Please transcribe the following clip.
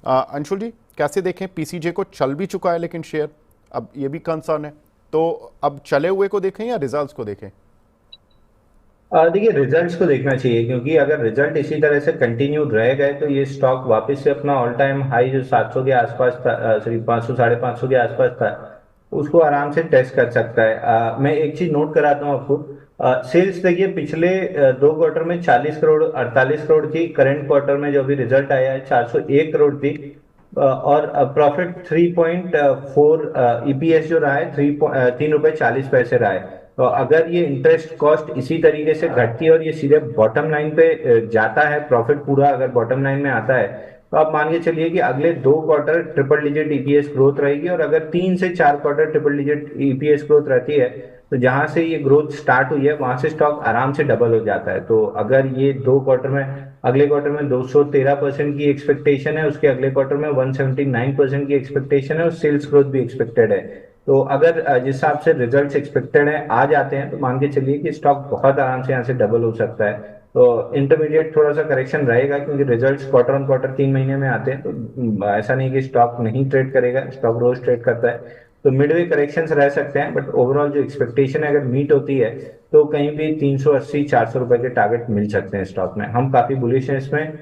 अंशुल जी, कैसे देखें? पीसीजे को चल भी चुका है लेकिन शेयर, अब ये भी कंसर्न है। तो अब चले हुए को देखें या रिजल्ट्स को देखें? देखिए, रिजल्ट्स को देखना चाहिए, क्योंकि अगर रिजल्ट इसी तरह से कंटिन्यू रह गए तो ये स्टॉक वापस से अपना ऑल टाइम हाई जो 700 के आसपास था, सॉरी 500 550 के आसपास था, उसको आराम से टेस्ट कर सकता है। मैं एक चीज नोट कराता हूँ आपको। सेल्स देखिए, पिछले 2 क्वार्टर में 40 करोड़ 48 करोड़ थी। करंट क्वार्टर में जो अभी रिजल्ट आया है 401 करोड़ थी। और प्रॉफिट 3.4, ईपीएस जो रहा है 3.40 रुपए रहा है। तो अगर ये इंटरेस्ट कॉस्ट इसी तरीके से घटती है और ये सीधे बॉटम लाइन पे जाता है, प्रॉफिट पूरा अगर बॉटम लाइन में आता है, तो आप मान के चलिए कि अगले 2 quarter triple digit EPS growth रहेगी। और अगर 3 से 4 quarter triple digit EPS growth रहती है, तो जहां से ये ग्रोथ स्टार्ट हुई है वहां से स्टॉक आराम से डबल हो जाता है। तो अगर ये 2 क्वार्टर में, अगले क्वार्टर में 213% की एक्सपेक्टेशन है, उसके अगले क्वार्टर में 179% की एक्सपेक्टेशन है, और सेल्स ग्रोथ भी एक्सपेक्टेड है। तो अगर जिस हिसाब से रिजल्ट्स एक्सपेक्टेड है आ जाते हैं, तो मान के चलिए कि स्टॉक बहुत आराम से यहाँ से डबल हो सकता है। तो इंटरमीडिएट थोड़ा सा करेक्शन रहेगा, क्योंकि रिजल्ट्स क्वार्टर ऑन क्वार्टर 3 महीने में आते हैं। तो ऐसा नहीं कि स्टॉक नहीं ट्रेड करेगा, स्टॉक रोज ट्रेड करता है। तो मिडवे करेक्शंस रह सकते हैं, बट ओवरऑल जो एक्सपेक्टेशन है अगर मीट होती है, तो कहीं भी 380 400 रुपए के टारगेट मिल सकते हैं स्टॉक में। हम काफी बुलिश हैं इसमें।